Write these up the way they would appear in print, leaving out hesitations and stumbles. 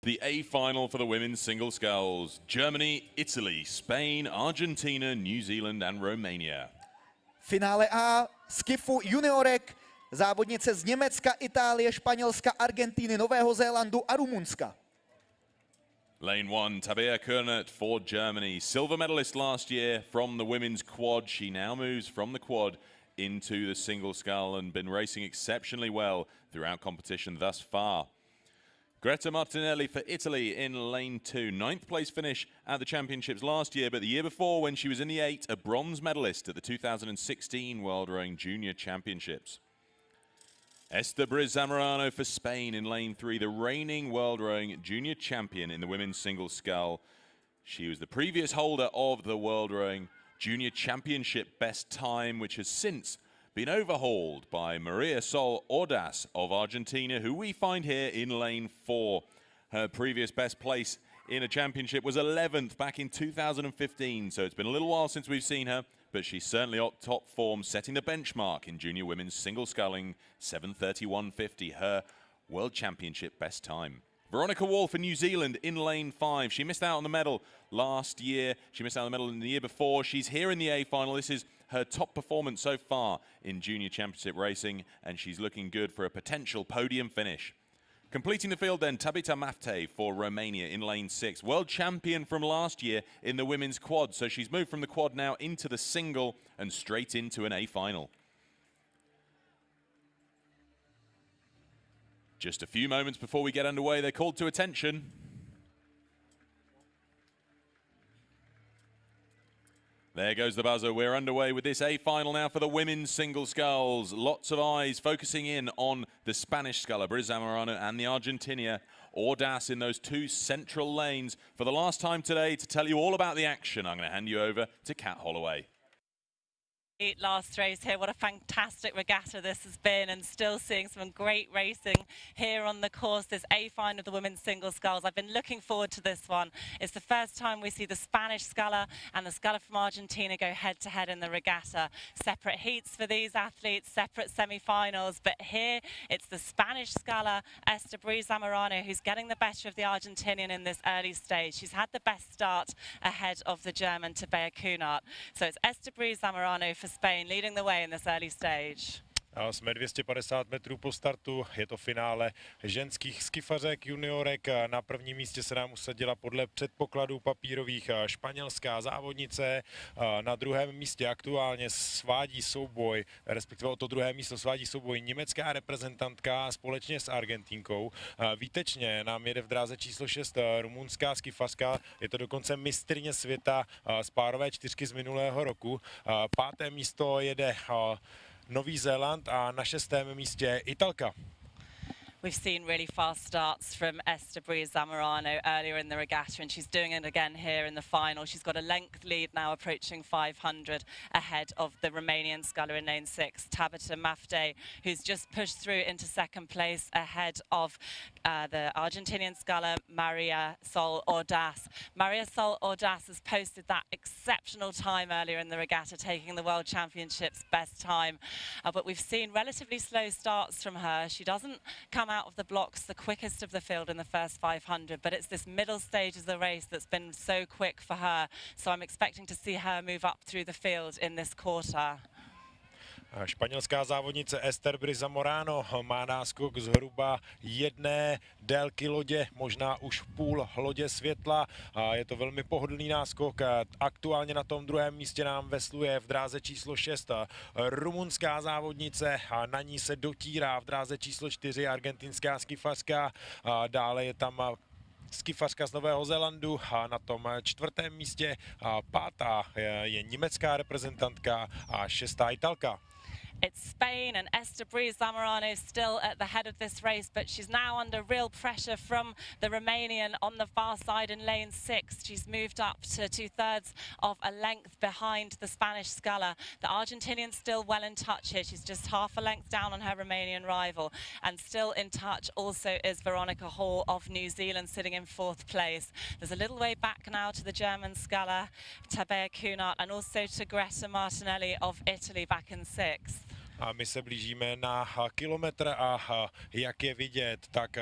The A final for the women's single sculls. Germany, Italy, Spain, Argentina, New Zealand and Romania. Finále A skifu juniorek, závodnice z Německa, Itálie, Španělska, Argentíny, Nového Zélandu a Rumunska. Lane 1, Tabea Kernert for Germany. Silver medalist last year from the women's quad. She now moves from the quad into the single scull and been racing exceptionally well throughout competition thus far. Greta Martinelli for Italy in lane 2. 9th place finish at the championships last year, but the year before when she was in the 8, a bronze medalist at the 2016 World Rowing Junior Championships. Esther Briz-Zamorano for Spain in lane 3, the reigning World Rowing Junior Champion in the women's single scull. She was the previous holder of the World Rowing Junior Championship best time, which has since been overhauled by María Sol Ordas of Argentina, who we find here in lane 4. Her previous best place in a championship was 11th back in 2015, so it's been a little while since we've seen her, but she's certainly on top form, setting the benchmark in junior women's single sculling, 7:31.50, her world championship best time. Veronica Wall for New Zealand in lane 5. She missed out on the medal last year. She missed out on the medal in the year before. She's here in the A final. This is her top performance so far in junior championship racing, and she's looking good for a potential podium finish. Completing the field then, Tabita Mafte for Romania in lane 6. World champion from last year in the women's quad. So she's moved from the quad now into the single and straight into an A final. Just a few moments before we get underway, they're called to attention. There goes the buzzer. We're underway with this A final now for the women's single sculls. Lots of eyes focusing in on the Spanish sculler, Briz-Zamorano, and the Argentina, Ordas, in those two central lanes. For the last time today, to tell you all about the action, I'm going to hand you over to Kat Holloway. Last race here, what a fantastic regatta this has been, and still seeing some great racing here on the course, this A final of the women's single sculls. I've been looking forward to this one. It's the first time we see the Spanish sculler and the sculler from Argentina go head to head in the regatta. Separate heats for these athletes, separate semi-finals, but here it's the Spanish sculler, Esther Briz-Zamorano, who's getting the better of the Argentinian in this early stage. She's had the best start ahead of the German Tabea Kernert. So it's Esther Briz-Zamorano for Spain leading the way in this early stage. Jsme 250 metrů po startu, je to finále ženských skifařek, juniorek. Na prvním místě se nám usadila podle předpokladů papírových španělská závodnice. Na druhém místě aktuálně svádí souboj, respektive o to druhé místo svádí souboj německá reprezentantka společně s Argentínkou. Výtečně nám jede v dráze číslo 6 rumunská skifařka, je to dokonce mistryně světa z párové čtyřky z minulého roku. Páté místo jede Nový Zéland a na 6. místě Italka. We've seen really fast starts from Esther Briz-Zamorano earlier in the regatta, and she's doing it again here in the final. She's got a length lead now, approaching 500 ahead of the Romanian sculler in lane 6, Tabita Mafte, who's just pushed through into second place ahead of the Argentinian sculler, María Sol Ordas. María Sol Ordas has posted that exceptional time earlier in the regatta, taking the World Championships best time. But we've seen relatively slow starts from her. She doesn't come out of the blocks the quickest of the field in the first 500, but it's this middle stage of the race that's been so quick for her. So I'm expecting to see her move up through the field in this quarter. Španělská závodnice Esther Briz-Zamorano má náskok zhruba jedné délky lodě, možná už půl lodě světla. Je to velmi pohodlný náskok. Aktuálně na tom druhém místě nám vesluje v dráze číslo 6 rumunská závodnice. Na ní se dotírá v dráze číslo 4 argentinská skifařka. Dále je tam skifařka z Nového Zélandu a na tom 4. místě. Pátá je německá reprezentantka a 6. Italka. It's Spain, and Esther Briz-Zamorano still at the head of this race, but she's now under real pressure from the Romanian on the far side in lane 6. She's moved up to 2/3 of a length behind the Spanish sculler. The Argentinian's still well in touch here. She's just half a length down on her Romanian rival, and still in touch also is Veronica Hall of New Zealand, sitting in 4th place. There's a little way back now to the German sculler, Tabea Kernert, and also to Greta Martinelli of Italy back in 6th. A my se blížíme na kilometr a jak je vidět, tak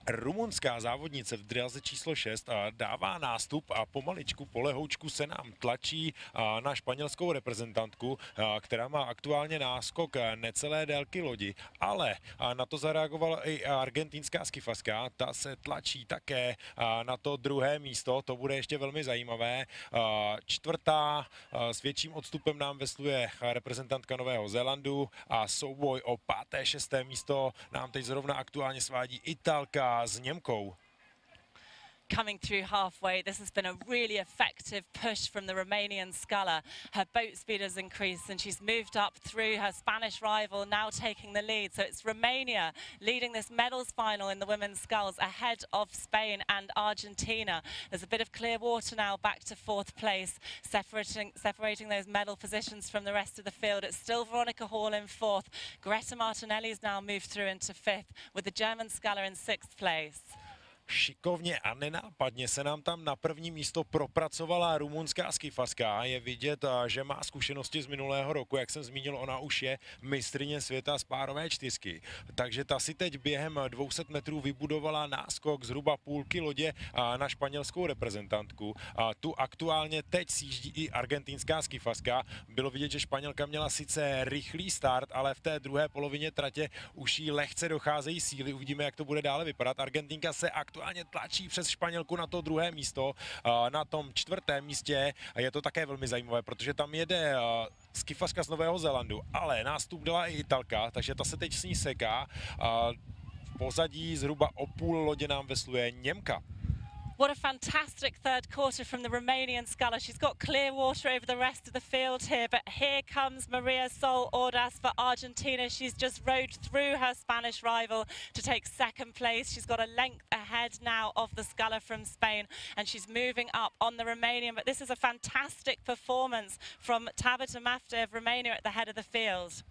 Rumunská závodnice v dráze číslo 6 dává nástup a pomaličku, polehoučku se nám tlačí na španělskou reprezentantku, která má aktuálně náskok necelé délky lodi, ale na to zareagovala i argentinská skifařka, ta se tlačí také na to druhé místo, to bude ještě velmi zajímavé. Čtvrtá s větším odstupem nám vesluje reprezentantka Nového Zélandu a souboj o páté, šesté místo nám teď zrovna aktuálně svádí Italka s Němkou. Coming through halfway, this has been a really effective push from the Romanian sculler. Her boat speed has increased and she's moved up through her Spanish rival, now taking the lead. So it's Romania leading this medals final in the women's sculls ahead of Spain and Argentina. There's a bit of clear water now back to fourth place, separating those medal positions from the rest of the field. It's still Veronica Hall in fourth. Greta Martinelli's now moved through into fifth, with the German sculler in sixth place. Šikovně a nenápadně se nám tam na první místo propracovala rumunská skifařka. Je vidět, že má zkušenosti z minulého roku. Jak jsem zmínil, ona už je mistryně světa z párové čtyřky. Takže ta si teď během 200 metrů vybudovala náskok zhruba půlky lodě na španělskou reprezentantku. Tu aktuálně teď sjíždí i argentinská skifařka. Bylo vidět, že Španělka měla sice rychlý start, ale v té druhé polovině tratě už jí lehce docházejí síly. Uvidíme, jak to bude dále vypadat. Argentinka se aktuálně tlačí přes Španělku na to druhé místo. Na tom čtvrtém místě je to také velmi zajímavé, protože tam jede skifařka z Nového Zélandu, ale nástup dala i Italka, takže ta se teď s ní seká. V pozadí zhruba o půl lodě nám vesluje Němka. What a fantastic third quarter from the Romanian sculler. She's got clear water over the rest of the field here, but here comes María Ordas for Argentina. She's just rode through her Spanish rival to take second place. She's got a length ahead now of the sculler from Spain, and she's moving up on the Romanian. But this is a fantastic performance from Tabita Mafte of Romania at the head of the field.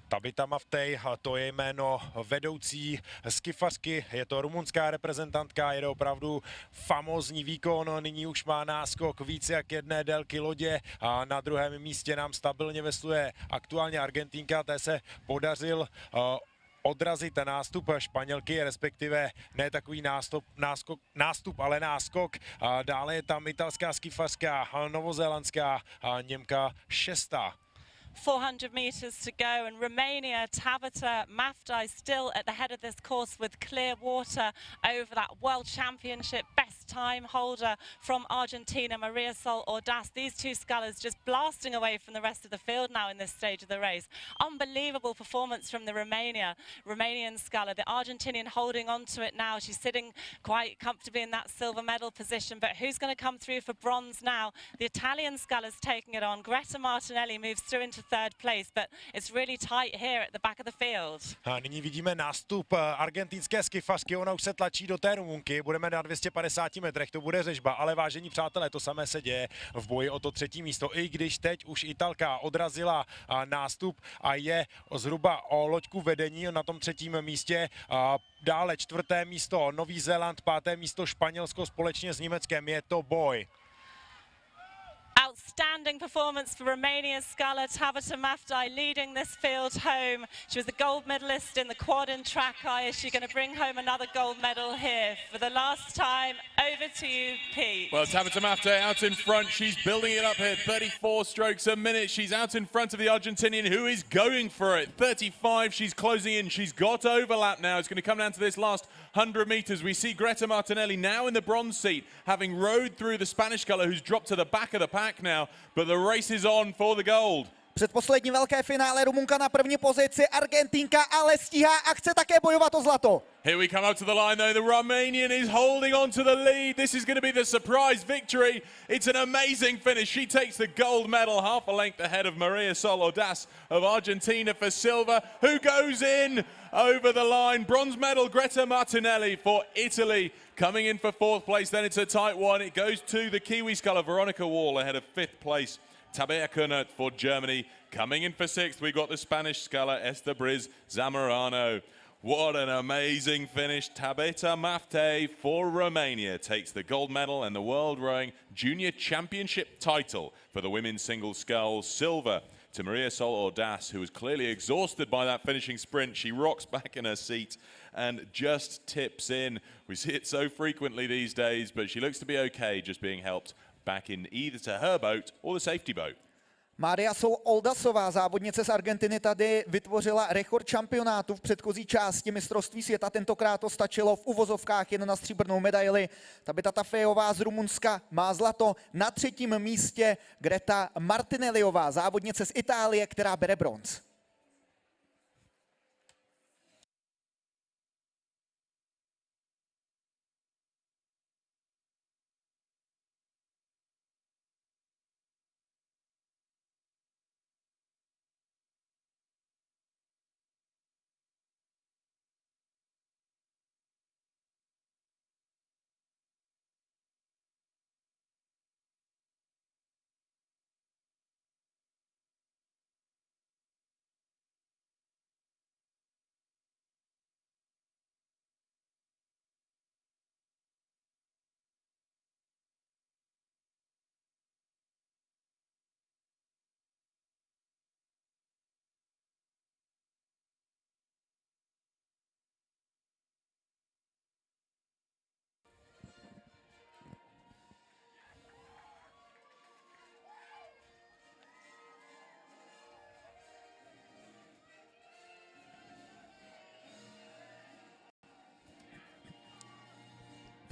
Tabita Maftej, to je jméno vedoucí skifařky, je to rumunská reprezentantka, jede opravdu famózní výkon, nyní už má náskok více jak jedné délky lodě a na druhém místě nám stabilně vesluje aktuálně Argentinka, té se podařil odrazit nástup Španělky, respektive ne takový nástup, ale náskok. Dále je tam italská skifařka, novozélandská Němka šestá. 400 meters to go, and Romania, Tabita Maftai still at the head of this course with clear water over that World Championship best time holder from Argentina, María Ordas. These two scullers just blasting away from the rest of the field now in this stage of the race. Unbelievable performance from the Romanian sculler. The Argentinian holding on to it now. She's sitting quite comfortably in that silver medal position, but who's going to come through for bronze now? The Italian sculler's taking it on. Greta Martinelli moves through into third place, but it's really tight here at the back of the field. A nyní vidíme nástup argentinské skifařky, ona už se tlačí do té Rumunky, budeme na 250 metrech, to bude řežba, ale vážení přátelé, to samé se děje v boji o to třetí místo, i když teď už Italka odrazila nástup a je zhruba o loďku vedení na tom třetím místě. Dále čtvrté místo Nový Zéland, páté místo Španělsko společně s Německem, je to boj. Outstanding performance for Romania's sculler Tabita Maftai leading this field home. She was the gold medalist in the quad and track. Is she going to bring home another gold medal here for the last time? Over to you, Pete. Well, Tabita Maftai out in front. She's building it up here. 34 strokes a minute. She's out in front of the Argentinian, who is going for it. 35. She's closing in. She's got overlap now. It's going to come down to this last 100 meters. We see Greta Martinelli now in the bronze seat, having rode through the Spanish sculler, who's dropped to the back of the pack now, but the race is on for the gold. Předposlední velké finále, Rumunka na první pozici, Argentinka ale stíhá a chce také bojovat o zlato. Here we come up to the line though, the Romanian is holding on to the lead. This is going to be the surprise victory. It's an amazing finish. She takes the gold medal, half a length ahead of María Ordas of Argentina for silver, who goes in over the line. Bronze medal, Greta Martinelli for Italy. Coming in for fourth place, then it's a tight one. It goes to the Kiwi sculler, Veronica Hall, ahead of fifth place. Tabea for Germany. Coming in for sixth, we got the Spanish sculler, Briz Zamorano. What an amazing finish. Tabita Mafte for Romania takes the gold medal and the World Rowing Junior Championship title for the women's single sculls. Silver to María Ordas, who was clearly exhausted by that finishing sprint. She rocks back in her seat and just tips in. We see it so frequently these days, but she looks to be okay, just being helped back in either to her boat or the safety boat. María Oldasová, závodnice z Argentiny, tady vytvořila rekord šampionátu v předchozí části mistrovství světa. Tentokrát to stačilo v uvozovkách jen na stříbrnou medaili. Tabita Tafejová z Rumunska má zlato. Na třetím místě Greta Martinelliová, závodnice z Itálie, která bere bronz.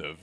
The